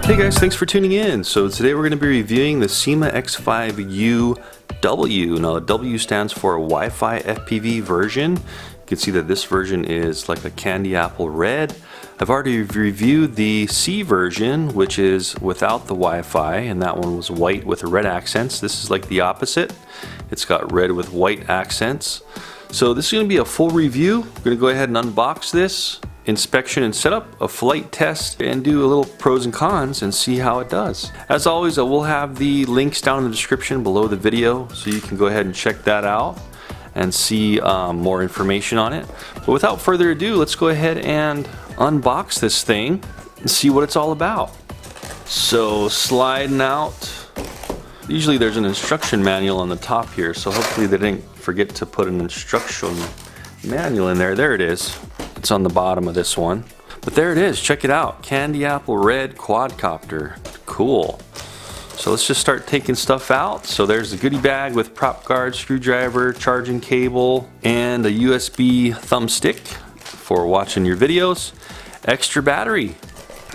Hey guys, thanks for tuning in. So today we're going to be reviewing the Syma X5UW. Now the W stands for Wi-Fi FPV version. You can see that this version is like a candy apple red. I've already reviewed the C version, which is without the Wi-Fi, and that one was white with red accents. This is like the opposite. It's got red with white accents. So this is going to be a full review. We're going to go ahead and unbox this, inspection and setup, a flight test, and do a little pros and cons and see how it does. As always, I will have the links down in the description below the video, so you can go ahead and check that out and see more information on it. But without further ado, let's go ahead and unbox this thing and see what it's all about. So sliding out, usually there's an instruction manual on the top here, so hopefully they didn't forget to put an instruction manual in there. There it is. It's on the bottom of this one. But there it is. Check it out. Candy apple red quadcopter. Cool. So let's just start taking stuff out. So there's the goodie bag with prop guard, screwdriver, charging cable, and a USB thumbstick for watching your videos. Extra battery.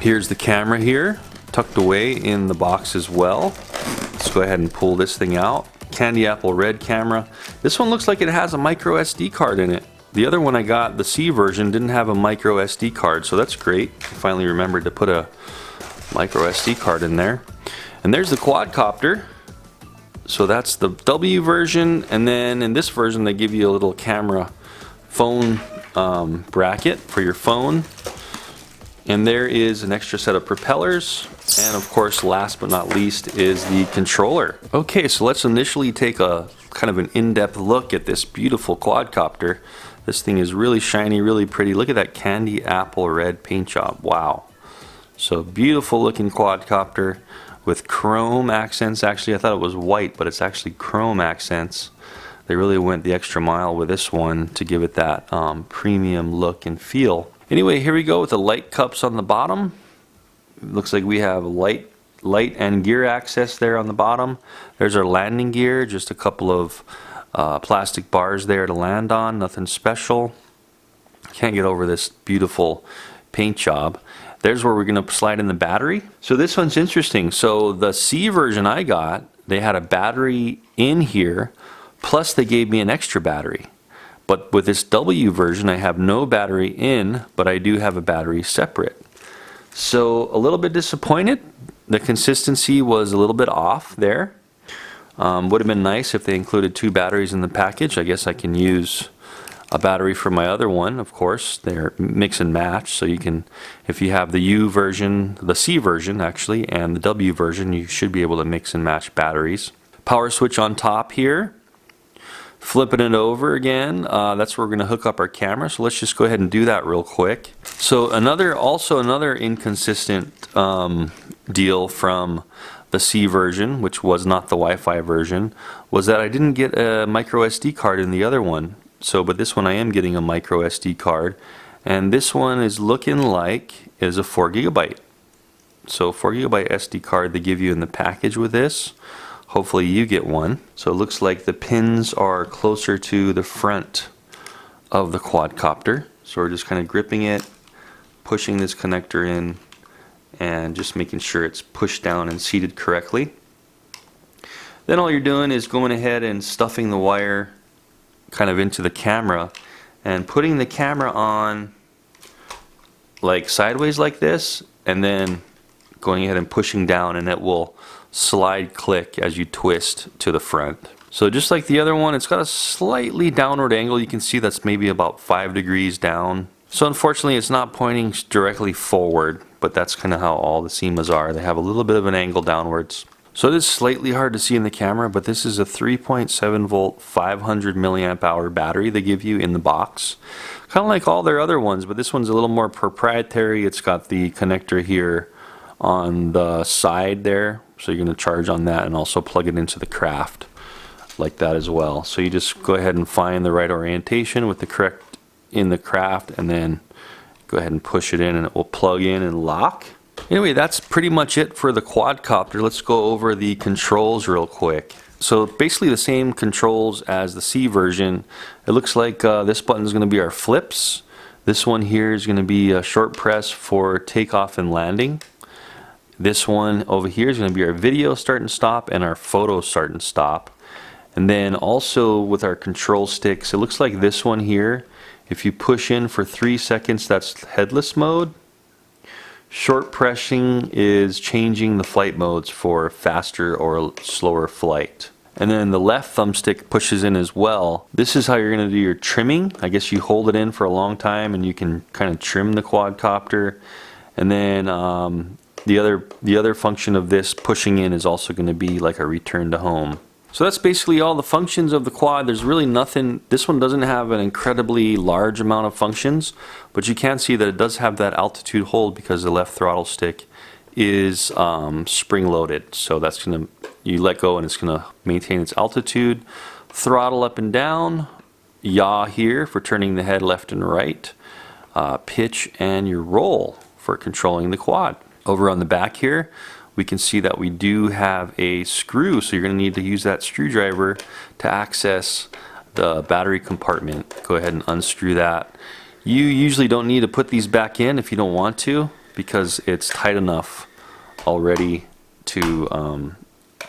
Here's the camera here, tucked away in the box as well. Let's go ahead and pull this thing out. Candy apple red camera. This one looks like it has a micro SD card in it. The other one I got, the C version, didn't have a micro SD card, so that's great. I finally remembered to put a micro SD card in there. And there's the quadcopter. So that's the W version, and then in this version they give you a little camera phone bracket for your phone. And there is an extra set of propellers. And of course, last but not least is the controller. Okay, so let's initially take a kind of an in-depth look at this beautiful quadcopter. This thing is really shiny, really pretty. Look at that candy apple red paint job. Wow. So beautiful looking quadcopter with chrome accents. Actually, I thought it was white, but it's actually chrome accents. They really went the extra mile with this one to give it that premium look and feel. Anyway, here we go with the light cups on the bottom. It looks like we have light and gear access there on the bottom. There's our landing gear, just a couple of plastic bars there to land on, nothing special. Can't get over this beautiful paint job. There's where we're going to slide in the battery. So this one's interesting. So the C version I got, they had a battery in here, plus they gave me an extra battery. But with this W version, I have no battery in, but I do have a battery separate. So a little bit disappointed. The consistency was a little bit off there. Would have been nice if they included two batteries in the package. I guess I can use a battery for my other one, of course. They're mix and match, so you can, if you have the U version, the C version actually, and the W version, you should be able to mix and match batteries. Power switch on top here. Flipping it over again, that's where we're going to hook up our camera. So let's just go ahead and do that real quick. So another inconsistent deal from the C version, which was not the Wi-Fi version, was that I didn't get a micro SD card in the other one. So, but this one I am getting a micro SD card, and this one is looking like is a 4 GB. So 4 GB SD card they give you in the package with this. Hopefully you get one. So it looks like the pins are closer to the front of the quadcopter. So we're just kind of gripping it, pushing this connector in, and just making sure it's pushed down and seated correctly. Then all you're doing is going ahead and stuffing the wire kind of into the camera and putting the camera on like sideways like this, and then going ahead and pushing down, and it will slide click as you twist to the front. So just like the other one, it's got a slightly downward angle. You can see that's maybe about 5 degrees down. So unfortunately it's not pointing directly forward, but that's kind of how all the Symas are. They have a little bit of an angle downwards. So it is slightly hard to see in the camera, but this is a 3.7 volt 500 milliamp hour battery they give you in the box. Kind of like all their other ones, but this one's a little more proprietary. It's got the connector here on the side there, so you're going to charge on that and also plug it into the craft like that as well. So you just go ahead and find the right orientation with the correct in the craft, and then go ahead and push it in and it will plug in and lock. Anyway, that's pretty much it for the quadcopter. Let's go over the controls real quick. So basically the same controls as the C version. It looks like this button is going to be our flips. This one here is going to be a short press for takeoff and landing. This one over here is going to be our video start and stop and our photo start and stop. And then also with our control sticks, it looks like this one here, if you push in for 3 seconds, that's headless mode. Short pressing is changing the flight modes for faster or slower flight. And then the left thumbstick pushes in as well. This is how you're going to do your trimming. I guess you hold it in for a long time and you can kind of trim the quadcopter. And then the other function of this pushing in is also going to be like a return to home. So that's basically all the functions of the quad. There's really nothing, this one doesn't have an incredibly large amount of functions, but you can see that it does have that altitude hold because the left throttle stick is spring loaded. So that's going to, you let go and it's going to maintain its altitude. Throttle up and down, yaw here for turning the head left and right, pitch and your roll for controlling the quad. Over on the back here, we can see that we do have a screw, so you're going to need to use that screwdriver to access the battery compartment. Go ahead and unscrew that. You usually don't need to put these back in if you don't want to, because it's tight enough already to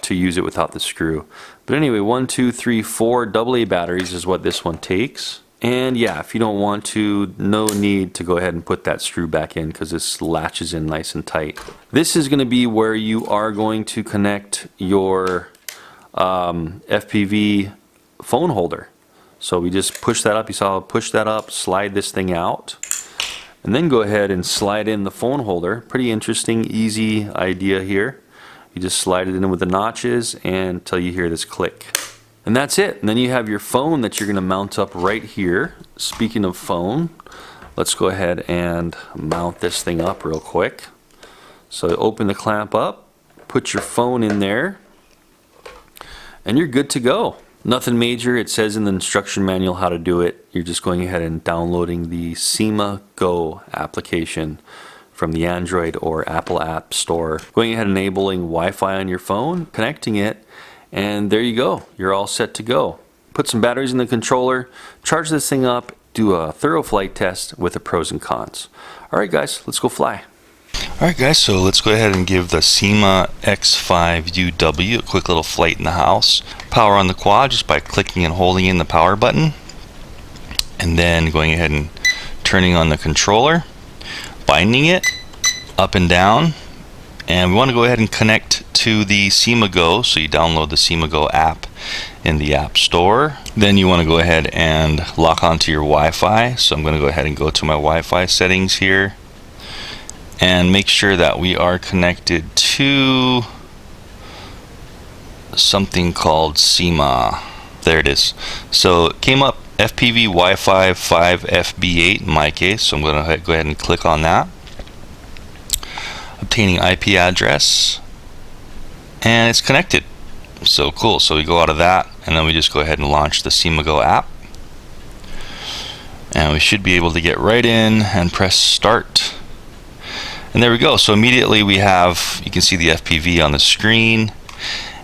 use it without the screw. But anyway, 1, 2, 3, 4 AA batteries is what this one takes. And yeah, if you don't want to, no need to go ahead and put that screw back in because this latches in nice and tight. This is going to be where you are going to connect your FPV phone holder. So we just push that up. You saw push that up, slide this thing out, and then go ahead and slide in the phone holder. Pretty interesting, easy idea here. You just slide it in with the notches and until you hear this click. And that's it. And then you have your phone that you're going to mount up right here. Speaking of phone, let's go ahead and mount this thing up real quick. So open the clamp up, put your phone in there, and you're good to go. Nothing major. It says in the instruction manual how to do it. You're just going ahead and downloading the Syma Go application from the Android or Apple App Store. Going ahead and enabling Wi-Fi on your phone, connecting it, and there you go. You're all set to go. Put some batteries in the controller, charge this thing up, do a thorough flight test with the pros and cons. Alright guys, let's go fly. Alright guys, so let's go ahead and give the Syma X5UW a quick little flight in the house. Power on the quad just by clicking and holding in the power button. And then going ahead and turning on the controller, binding it up and down. And we want to go ahead and connect to the Syma Go, so you download the Syma Go app in the App Store. Then you want to go ahead and lock onto your Wi-Fi. So I'm going to go ahead and go to my Wi-Fi settings here and make sure that we are connected to something called Syma. There it is. So it came up FPV Wi-Fi 5FB8 in my case, so I'm going to go ahead and click on that. Obtaining IP address, and it's connected. So cool. So we go out of that and then we just go ahead and launch the Syma Go app, and we should be able to get right in and press start, and there we go. So immediately we have, you can see the FPV on the screen,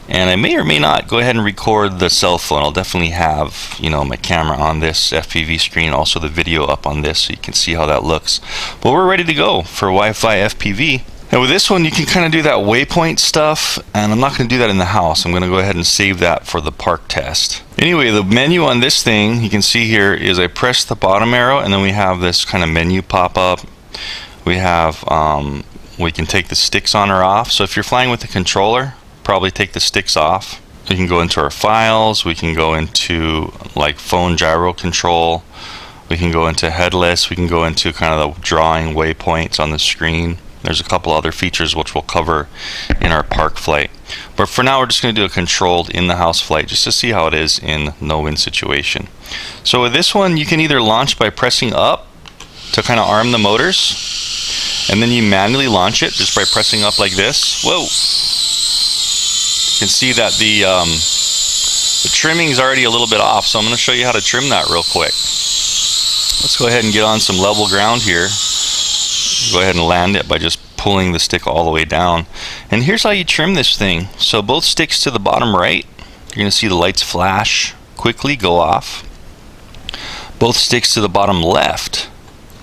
and I may or may not go ahead and record the cell phone. I'll definitely have, you know, my camera on this FPV screen, also the video up on this so you can see how that looks. But we're ready to go for Wi-Fi FPV. And with this one, you can kind of do that waypoint stuff, and I'm not going to do that in the house. I'm going to go ahead and save that for the park test. Anyway, the menu on this thing, you can see here, is I press the bottom arrow, and then we have this kind of menu pop up. We have, we can take the sticks on or off. So if you're flying with the controller, probably take the sticks off. We can go into our files. We can go into like phone gyro control. We can go into headless. We can go into kind of the drawing waypoints on the screen. There's a couple other features which we'll cover in our park flight. But for now, we're just going to do a controlled in-the-house flight just to see how it is in no-wind situation. So with this one, you can either launch by pressing up to kind of arm the motors, and then you manually launch it just by pressing up like this. Whoa! You can see that the trimming is already a little bit off, so I'm going to show you how to trim that real quick. Let's go ahead and get on some level ground here. Go ahead and land it by just pulling the stick all the way down. And here's how you trim this thing. So both sticks to the bottom right, you're going to see the lights flash quickly, go off. Both sticks to the bottom left,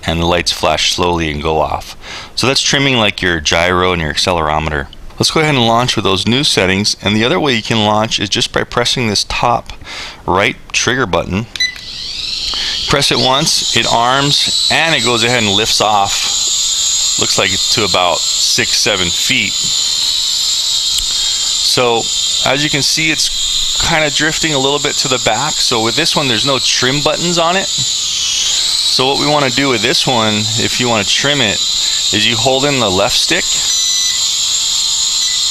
and the lights flash slowly and go off. So that's trimming like your gyro and your accelerometer. Let's go ahead and launch with those new settings, and the other way you can launch is just by pressing this top right trigger button. Press it once, it arms, and it goes ahead and lifts off. Looks like it's to about 6-7 feet. So as you can see, it's kind of drifting a little bit to the back. So with this one, there's no trim buttons on it. So what we want to do with this one, if you want to trim it, is you hold in the left stick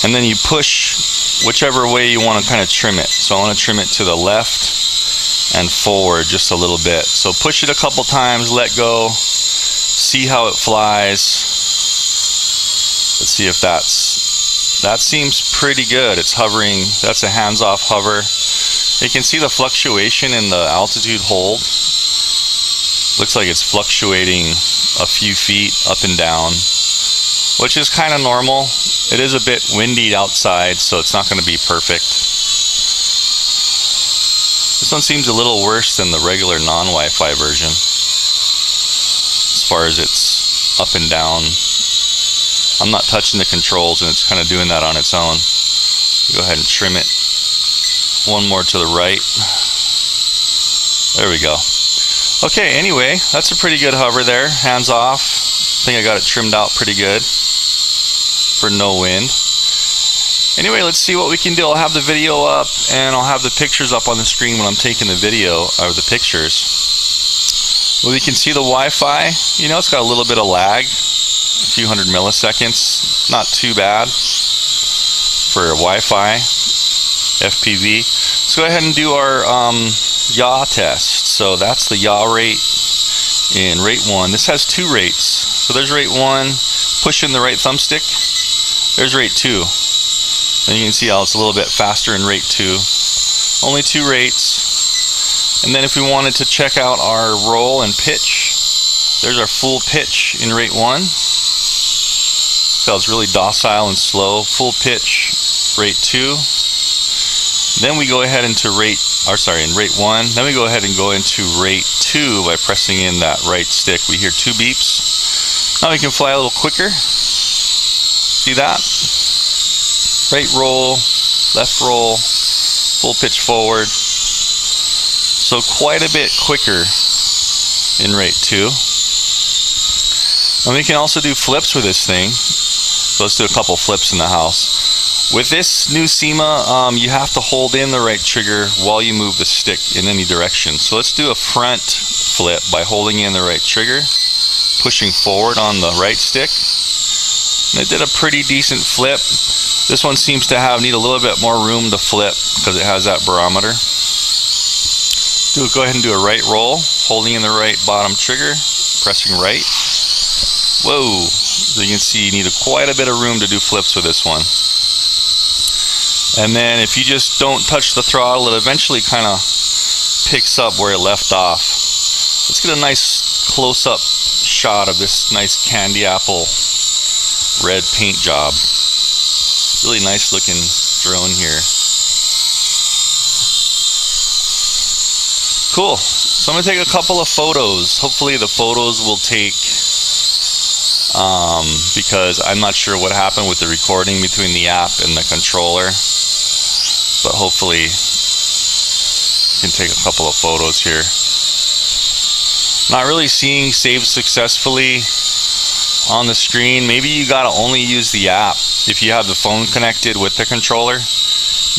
and then you push whichever way you want to kind of trim it. So I want to trim it to the left and forward just a little bit. So push it a couple times, let go, see how it flies. Let's see if that seems pretty good. It's hovering. That's a hands-off hover. You can see the fluctuation in the altitude hold. Looks like it's fluctuating a few feet up and down, which is kind of normal. It is a bit windy outside, so it's not going to be perfect. This one seems a little worse than the regular non-Wi-Fi version as far as it's up and down. I'm not touching the controls, and it's kind of doing that on its own. Go ahead and trim it. One more to the right. There we go. Okay, anyway, that's a pretty good hover there. Hands off. I think I got it trimmed out pretty good for no wind. Anyway, let's see what we can do. I'll have the video up, and I'll have the pictures up on the screen when I'm taking the video, or the pictures. Well, you can see the Wi-Fi. You know, it's got a little bit of lag. A few hundred milliseconds, not too bad for Wi-Fi FPV. Let's go ahead and do our yaw test. So that's the yaw rate in rate 1. This has 2 rates. So there's rate 1, push in the right thumbstick. There's rate 2. And you can see how it's a little bit faster in rate 2. Only 2 rates. And then if we wanted to check out our roll and pitch, there's our full pitch in rate 1. So it's really docile and slow. Full pitch, rate 2. Then we go ahead into in rate 1. Then we go ahead and go into rate 2 by pressing in that right stick. We hear 2 beeps. Now we can fly a little quicker. See that? Right roll, left roll, full pitch forward. So quite a bit quicker in rate 2. And we can also do flips with this thing. So let's do a couple flips in the house. With this new Syma, you have to hold in the right trigger while you move the stick in any direction. So let's do a front flip by holding in the right trigger, pushing forward on the right stick. And it did a pretty decent flip. This one seems to need a little bit more room to flip because it has that barometer. Go ahead and do a right roll, holding in the right bottom trigger, pressing right. Whoa! So you can see you need quite a bit of room to do flips with this one. And then if you just don't touch the throttle, it eventually kind of picks up where it left off. Let's get a nice close-up shot of this nice candy apple red paint job. Really nice looking drone here. Cool. So I'm going to take a couple of photos. Hopefully the photos will take, because I'm not sure what happened with the recording between the app and the controller. But hopefully you can take a couple of photos here. Not really seeing save successfully on the screen. Maybe you gotta only use the app. If you have the phone connected with the controller,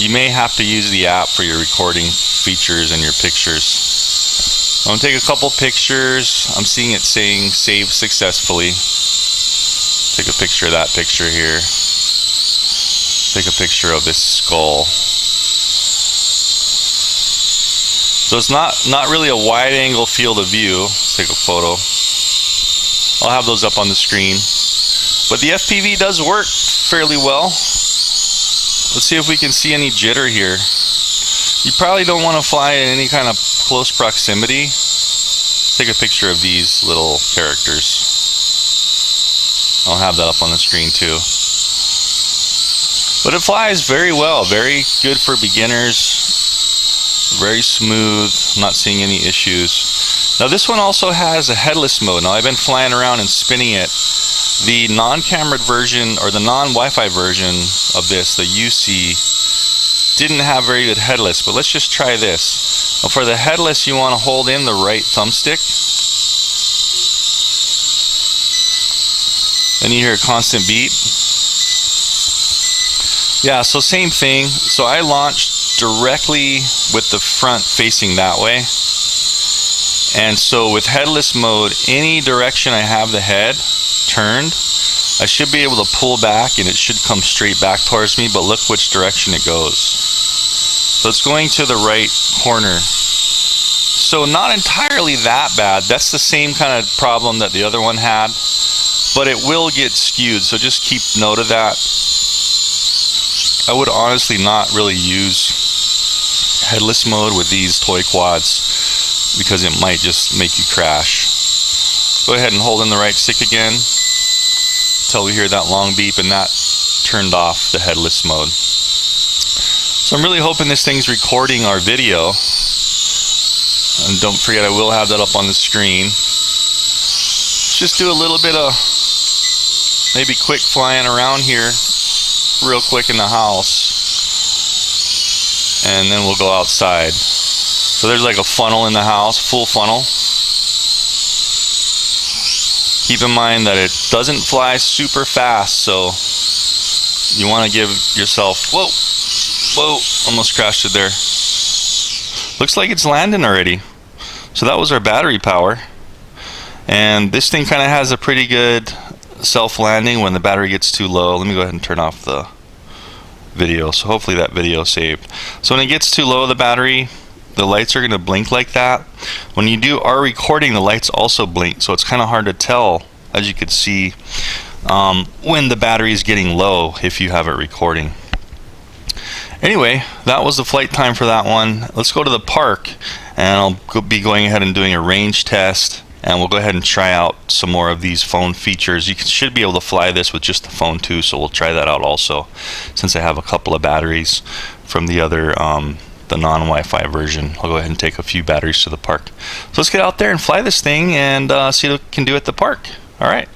you may have to use the app for your recording features and your pictures. I'm gonna take a couple pictures. I'm seeing it saying save successfully. Take a picture of that picture here. Take a picture of this skull. So it's not really a wide angle field of view. Let's take a photo. I'll have those up on the screen. But the FPV does work fairly well. Let's see if we can see any jitter here. You probably don't want to fly in any kind of close proximity. Take a picture of these little characters. I'll have that up on the screen too. But it flies very well, very good for beginners. Very smooth, I'm not seeing any issues. Now this one also has a headless mode. Now I've been flying around and spinning it. The non-cambered version, or the non-Wi-Fi version of this, the UC, didn't have very good headless, but let's just try this. Well, for the headless, you want to hold in the right thumbstick. Then you hear a constant beep. Yeah, so same thing. So I launched directly with the front facing that way. And so with headless mode, any direction I have the head turned, I should be able to pull back and it should come straight back towards me, but look which direction it goes. So it's going to the right corner. So not entirely that bad. That's the same kind of problem that the other one had, but it will get skewed, so just keep note of that. I would honestly not really use headless mode with these toy quads because it might just make you crash. Go ahead and hold in the right stick again until we hear that long beep, and that turned off the headless mode. So I'm really hoping this thing's recording our video. And don't forget, I will have that up on the screen. Let's just do a little bit of maybe quick flying around here real quick in the house, and then we'll go outside. So there's like a funnel in the house, full funnel. Keep in mind that it doesn't fly super fast, so you want to give yourself, whoa, almost crashed it there. Looks like it's landing already. So that was our battery power. And this thing kind of has a pretty good self-landing when the battery gets too low. Let me go ahead and turn off the video. So hopefully that video saved. So when it gets too low, the battery, the lights are going to blink like that. When you do our recording, the lights also blink. So it's kind of hard to tell, as you could see, when the battery is getting low if you have it recording. Anyway, that was the flight time for that one. Let's go to the park, and I'll be going ahead and doing a range test, and we'll go ahead and try out some more of these phone features. You should be able to fly this with just the phone too, so we'll try that out also, since I have a couple of batteries from the other the non-Wi-Fi version. I'll go ahead and take a few batteries to the park. So let's get out there and fly this thing and see what we can do at the park. Alright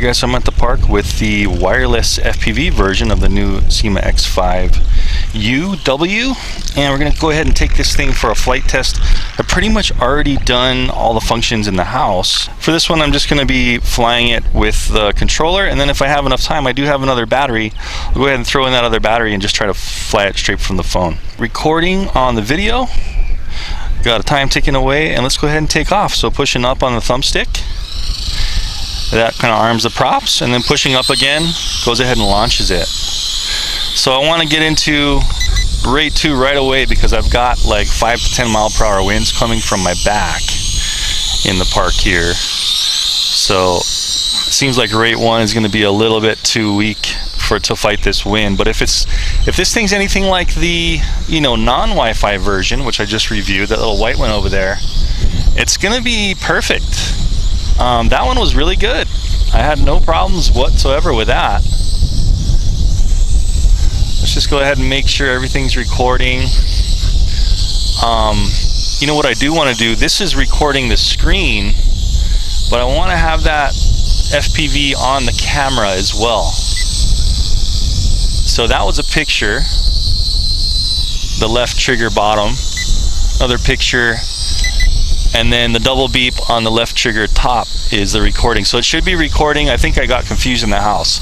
guys, so I'm at the park with the wireless FPV version of the new Syma X5UW, and we're going to go ahead and take this thing for a flight test. I've pretty much already done all the functions in the house. For this one, I'm just going to be flying it with the controller, and then if I have enough time, I do have another battery. I'll go ahead and throw in that other battery and just try to fly it straight from the phone. Recording on the video, got a time ticking away, and let's go ahead and take off. So pushing up on the thumbstick, that kind of arms the props, and then pushing up again goes ahead and launches it. So I want to get into rate 2 right away because I've got like 5 to 10 mile per hour winds coming from my back in the park here. So it seems like rate 1 is going to be a little bit too weak to fight this wind. But if this thing's anything like the non-Wi-Fi version, which I just reviewed, that little white one over there, it's going to be perfect. That one was really good. I had no problems whatsoever with that. Let's just go ahead and make sure everything's recording. You know what I do want to do? This is recording the screen, but I want to have that FPV on the camera as well. So that was a picture, the left trigger bottom, another picture, and then the double beep on the left trigger top is the recording. So it should be recording. I think I got confused in the house.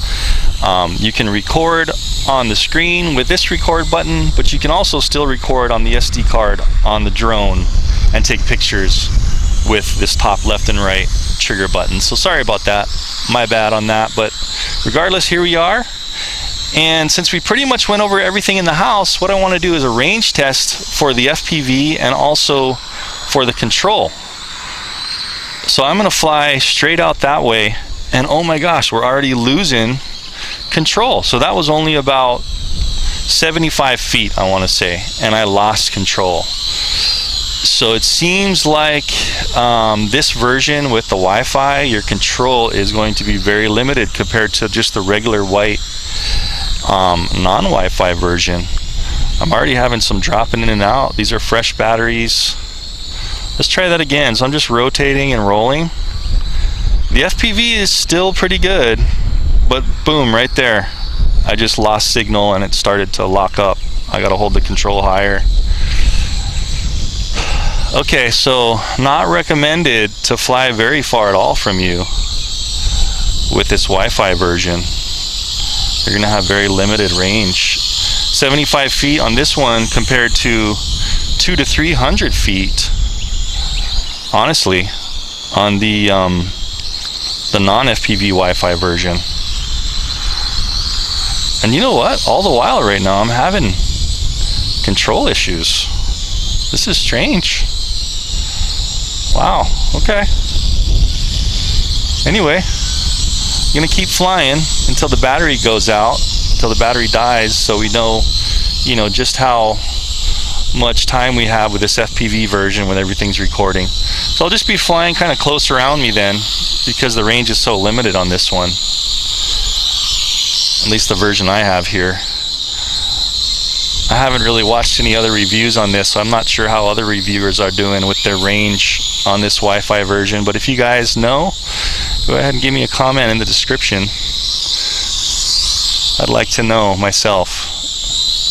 You can record on the screen with this record button, but you can also still record on the SD card on the drone and take pictures with this top left and right trigger button. So sorry about that, my bad on that, but regardless, here we are. And since we pretty much went over everything in the house, what I want to do is a range test for the FPV and also for the control. So I'm going to fly straight out that way, and oh my gosh, we're already losing control. So that was only about 75 feet, I want to say, and I lost control. So it seems like this version with the Wi-Fi, your control is going to be very limited compared to just the regular white non-Wi-Fi version. I'm already having some dropping in and out. These are fresh batteries. Let's try that again. So I'm just rotating and rolling. The FPV is still pretty good, but boom, right there. I just lost signal and it started to lock up. I gotta hold the control higher. Okay, so not recommended to fly very far at all from you with this Wi-Fi version. You're gonna have very limited range. 75 feet on this one compared to 200 to 300 feet, honestly, on the non-FPV Wi-Fi version. And you know what? All the while right now I'm having control issues. This is strange. Wow, okay. Anyway, I'm gonna keep flying until the battery goes out, until the battery dies, so we know, just how much time we have with this FPV version when everything's recording. So I'll just be flying kind of close around me then, because the range is so limited on this one. At least the version I have here. I haven't really watched any other reviews on this, so I'm not sure how other reviewers are doing with their range on this Wi-Fi version. But if you guys know, go ahead and give me a comment in the description. I'd like to know myself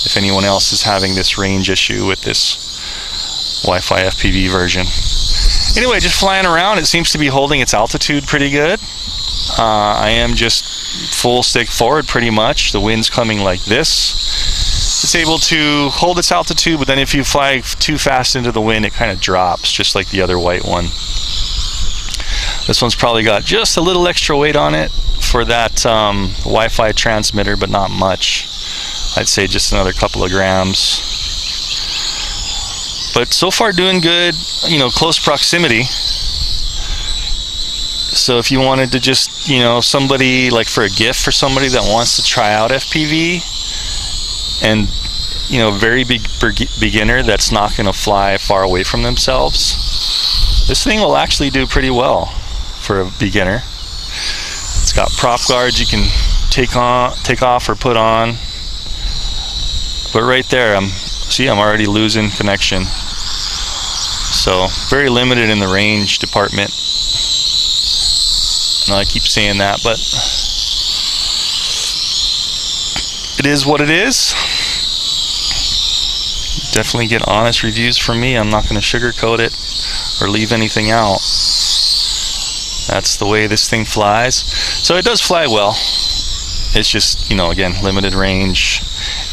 if anyone else is having this range issue with this Wi-Fi FPV version. Anyway, just flying around, it seems to be holding its altitude pretty good. I am just full stick forward pretty much. The wind's coming like this. It's able to hold its altitude, but then if you fly too fast into the wind, it kind of drops, just like the other white one. This one's probably got just a little extra weight on it for that Wi-Fi transmitter, but not much. I'd say just another couple of grams. But so far doing good, close proximity. So if you wanted to just, somebody, like for a gift for somebody that wants to try out FPV, and very big beginner that's not going to fly far away from themselves, this thing will actually do pretty well for a beginner. It's got prop guards you can take off or put on. But right there, I'm already losing connection. So very limited in the range department. No, I keep saying that, but it is what it is. Definitely get honest reviews from me. I'm not going to sugarcoat it or leave anything out. That's the way this thing flies. So it does fly well. It's just, again, limited range.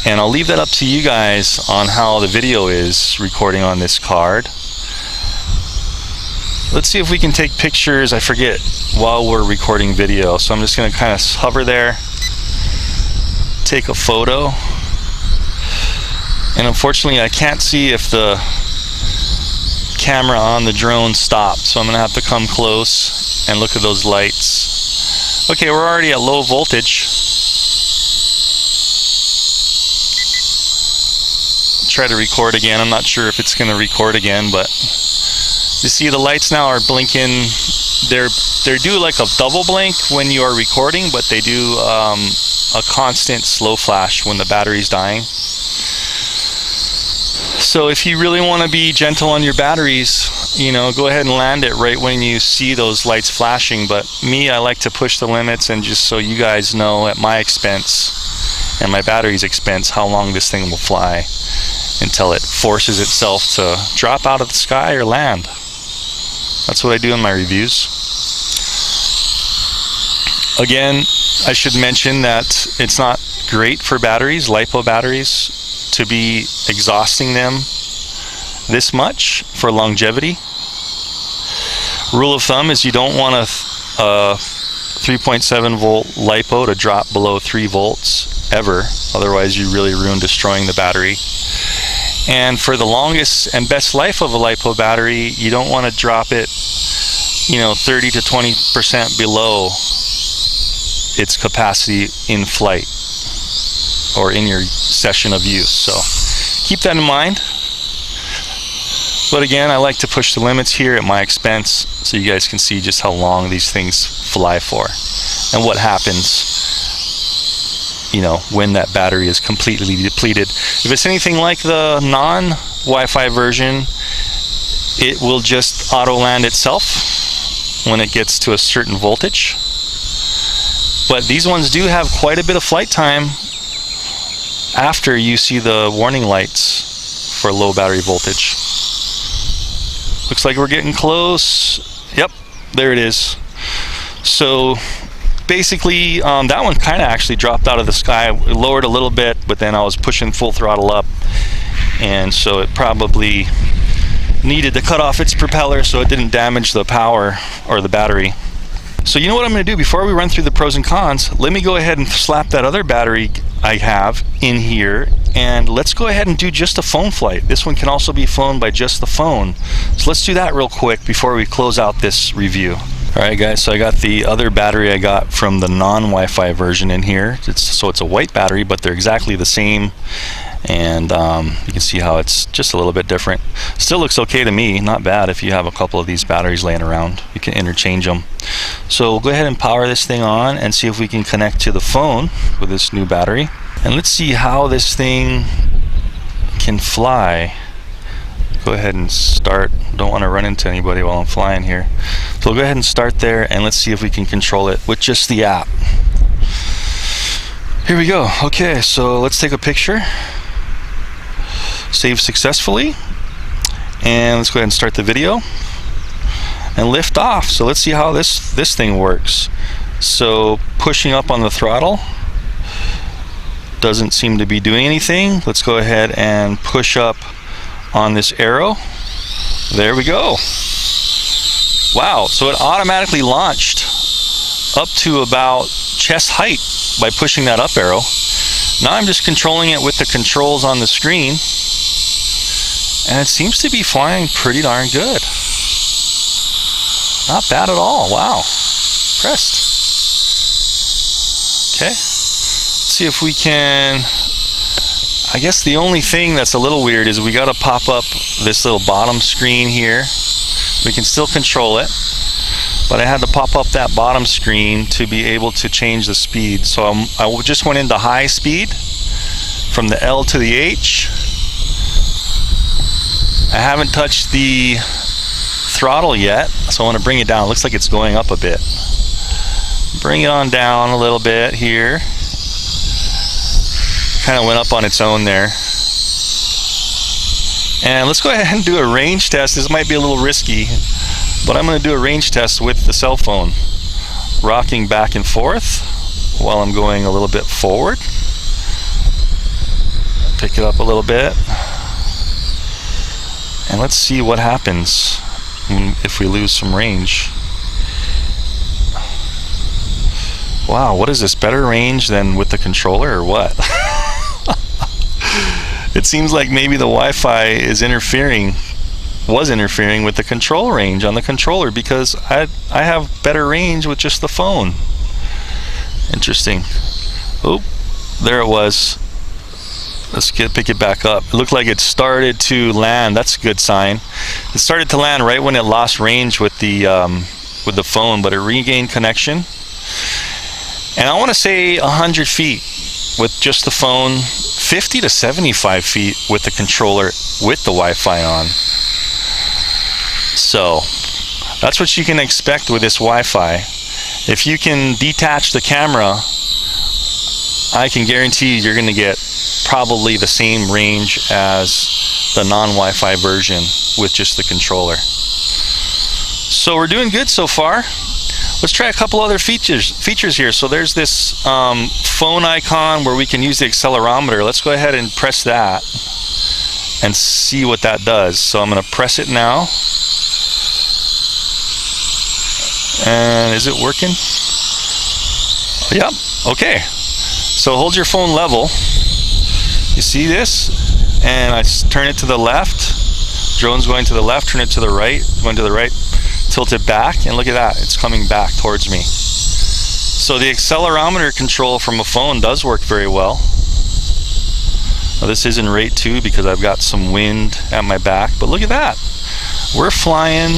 And I'll leave that up to you guys on how the video is recording on this card. Let's see if we can take pictures, I forget, while we're recording video. So I'm just going to kind of hover there, take a photo. And unfortunately I can't see if the camera on the drone stopped, so I'm going to have to come close and look at those lights. Okay, we're already at low voltage. Try to record again. I'm not sure if it's going to record again, but you see the lights now are blinking. They do like a double blink when you are recording, but they do a constant slow flash when the battery's dying. So if you really want to be gentle on your batteries, go ahead and land it right when you see those lights flashing. But me, I like to push the limits, and just so you guys know, at my expense and my battery's expense, how long this thing will fly until it forces itself to drop out of the sky or land. That's what I do in my reviews. Again, I should mention that it's not great for batteries, LiPo batteries, to be exhausting them this much for longevity. Rule of thumb is you don't want a 3.7 volt LiPo to drop below 3 volts ever, otherwise you really ruin destroying the battery. And for the longest and best life of a LiPo battery, you don't want to drop it 30 to 20% below its capacity in flight or in your session of use. So keep that in mind. But again, I like to push the limits here at my expense so you guys can see just how long these things fly for and what happens when that battery is completely depleted. If it's anything like the non-Wi-Fi version, it will just auto land itself when it gets to a certain voltage. But these ones do have quite a bit of flight time after you see the warning lights for low battery voltage. Looks like we're getting close. Yep, there it is. So basically, that one kind of actually dropped out of the sky. It lowered a little bit, but then I was pushing full throttle up, and so it probably needed to cut off its propeller so it didn't damage the power or the battery. So you know what I'm going to do before we run through the pros and cons? Let me go ahead and slap that other battery I have in here, and let's go ahead and do just a phone flight. This one can also be flown by just the phone. So let's do that real quick before we close out this review. Alright guys, so I got the other battery I got from the non-Wi-Fi version in here. So it's a white battery, but they're exactly the same. And you can see how it's just a little bit different. Still looks okay to me, not bad if you have a couple of these batteries laying around. You can interchange them. So we'll go ahead and power this thing on and see if we can connect to the phone with this new battery. And let's see how this thing can fly. Go ahead and start. Don't want to run into anybody while I'm flying here. So we'll go ahead and start there, and let's see if we can control it with just the app. Here we go. Okay, so let's take a picture. Save successfully. And let's go ahead and start the video and lift off. So let's see how this thing works. So pushing up on the throttle doesn't seem to be doing anything. Let's go ahead and push up on this arrow. There we go. Wow, so it automatically launched up to about chest height by pushing that up arrow. Now I'm just controlling it with the controls on the screen, and it seems to be flying pretty darn good. Not bad at all. Wow, impressed. Okay, let's see if we can. I guess the only thing that's a little weird is we got to pop up this little bottom screen here. We can still control it, but I had to pop up that bottom screen to be able to change the speed. So I just went into high speed from the L to the H. I haven't touched the throttle yet, so I want to bring it down. It looks like it's going up a bit. Bring it on down a little bit here. Kind of went up on its own there. And let's go ahead and do a range test. This might be a little risky, but I'm going to do a range test with the cell phone, rocking back and forth while I'm going a little bit forward. Pick it up a little bit, and let's see what happens if we lose some range. Wow, what is this, better range than with the controller or what? It seems like maybe the Wi-Fi was interfering with the control range on the controller, because I have better range with just the phone. Interesting. Oh, there it was. Let's pick it back up. It looked like it started to land. That's a good sign. It started to land right when it lost range with the phone, but it regained connection. And I want to say 100 feet with just the phone, 50 to 75 feet with the controller with the Wi-Fi on. So that's what you can expect with this Wi-Fi. If you can detach the camera, I can guarantee you're going to get probably the same range as the non-Wi-Fi version with just the controller. So we're doing good so far. Let's try a couple other features here. So there's this phone icon where we can use the accelerometer. Let's go ahead and press that and see what that does. So I'm going to press it now. And is it working? Yep. Okay. So hold your phone level. You see this? And I turn it to the left. Drone's going to the left. Turn it to the right. Going to the right. Tilt it back, and look at that, it's coming back towards me. So the accelerometer control from a phone does work very well. Now this is in rate 2 because I've got some wind at my back, but look at that. We're flying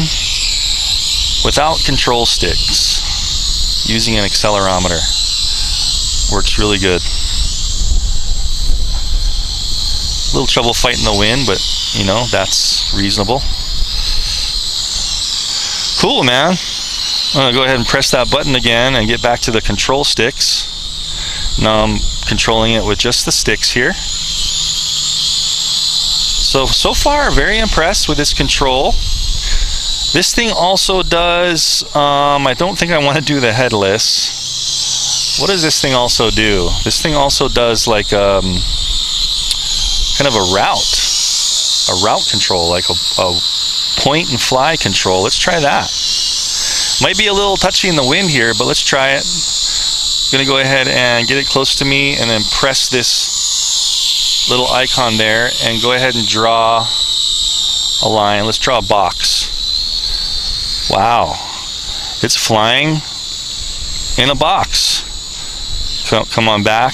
without control sticks using an accelerometer. Works really good. A little trouble fighting the wind, but you know, that's reasonable. cool, man. I'm gonna go ahead and press that button again and get back to the control sticks. Now I'm controlling it with just the sticks here. So far, very impressed with this control. This thing also does, I don't think I want to do the headless. What does this thing also do? This thing also does like kind of a route control, like a point and fly control. Let's try that. Might be a little touchy in the wind here, but let's try it. I'm gonna go ahead and get it close to me and then press this little icon there and go ahead and draw a line. Let's draw a box. Wow, it's flying in a box. Come on back.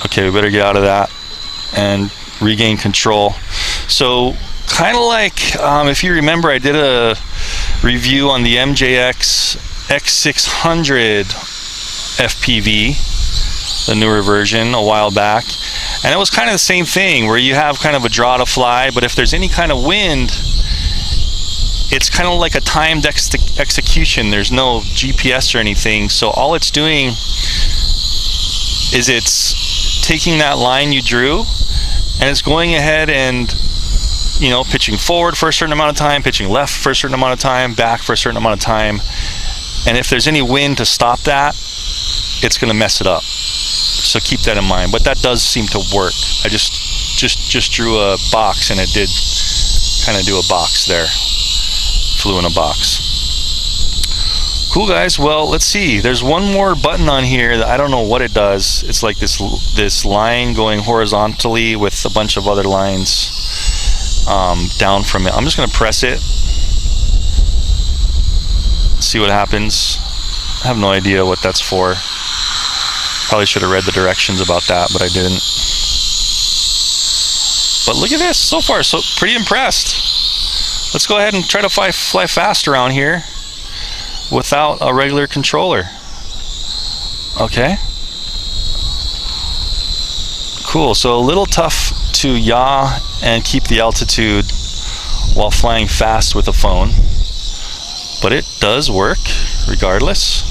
Okay, we better get out of that and regain control. So kind of like, if you remember, I did a review on the MJX X500 FPV, the newer version, a while back, and it was kind of the same thing where you have kind of a draw to fly, but if there's any kind of wind, it's kind of like a timed execution. There's no GPS or anything, so all it's doing is it's taking that line you drew and it's going ahead and, you know, pitching forward for a certain amount of time, pitching left for a certain amount of time, back for a certain amount of time, and if there's any wind to stop that, it's going to mess it up. So keep that in mind. But that does seem to work. I just drew a box and it did kind of do a box there. Flew in a box. Cool, guys. Well, let's see. There's one more button on here that I don't know what it does. It's like this line going horizontally with a bunch of other lines down from it. I'm just going to press it. See what happens. I have no idea what that's for. Probably should have read the directions about that, but I didn't. But look at this. So far, so pretty impressed. Let's go ahead and try to fly fast around here without a regular controller. Okay. Cool. So a little tough to yaw and keep the altitude while flying fast with a phone, but it does work regardless.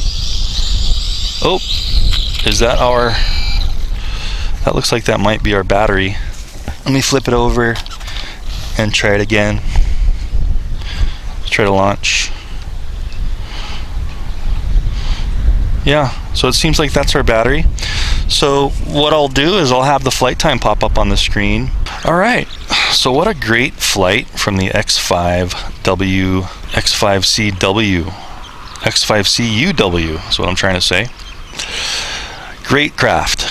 Oh, is that our... That looks like that might be our battery. Let me flip it over and try it again. Try to launch. Yeah, so it seems like that's our battery. So what I'll do is I'll have the flight time pop up on the screen. Alright, so what a great flight from the X5W, X5CUW is what I'm trying to say. Great craft.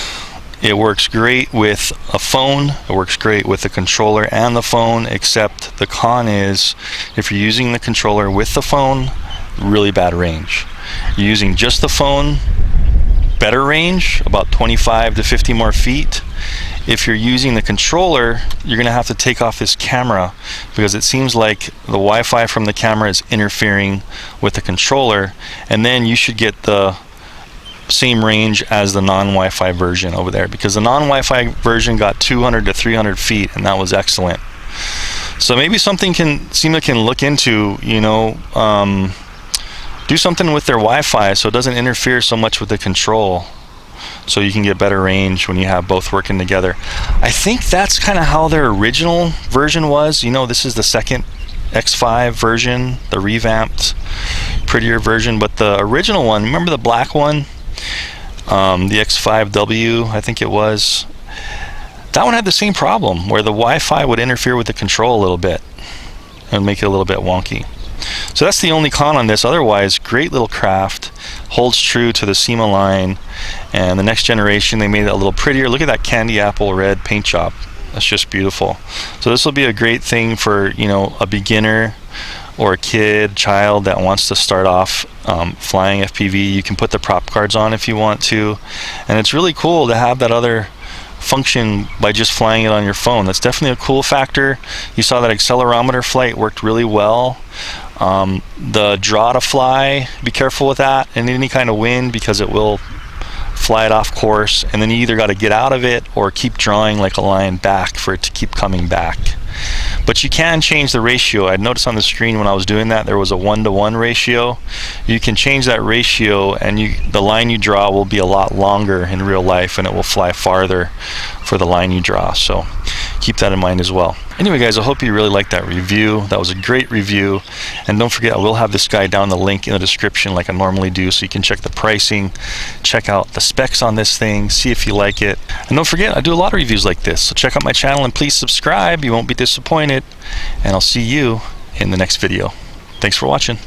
It works great with a phone, it works great with the controller and the phone, except the con is if you're using the controller with the phone, really bad range. You're using just the phone, better range, about 25 to 50 more feet. If you're using the controller, you're going to have to take off this camera because it seems like the Wi-Fi from the camera is interfering with the controller, and then you should get the same range as the non-Wi-Fi version over there, because the non-Wi-Fi version got 200 to 300 feet and that was excellent. So maybe something Syma can look into, you know, do something with their Wi-Fi so it doesn't interfere so much with the control, so you can get better range when you have both working together. I think that's kind of how their original version was. You know, this is the second X5 version, the revamped, prettier version, but the original one, remember the black one? The X5W, I think it was. That one had the same problem where the Wi-Fi would interfere with the control a little bit and make it a little bit wonky. So that's the only con on this. Otherwise, great little craft, holds true to the Syma line, and the next generation they made it a little prettier. Look at that candy apple red paint job. That's just beautiful. So this will be a great thing for, you know, a beginner or a child that wants to start off flying FPV. You can put the prop guards on if you want to, and it's really cool to have that other function by just flying it on your phone. That's definitely a cool factor. You saw that accelerometer flight worked really well. The draw to fly, be careful with that in any kind of wind because it will fly it off course, and then you either got to get out of it or keep drawing like a line back for it to keep coming back. But you can change the ratio. I noticed on the screen when I was doing that there was a 1-to-1 ratio. You can change that ratio, and the line you draw will be a lot longer in real life, and it will fly farther for the line you draw. So keep that in mind as well. Anyway guys, I hope you really liked that review. That was a great review. And don't forget, I will have this guy down the link in the description like I normally do, so you can check the pricing, check out the specs on this thing, see if you like it. And don't forget, I do a lot of reviews like this, so check out my channel and please subscribe. You won't be disappointed. And I'll see you in the next video. Thanks for watching.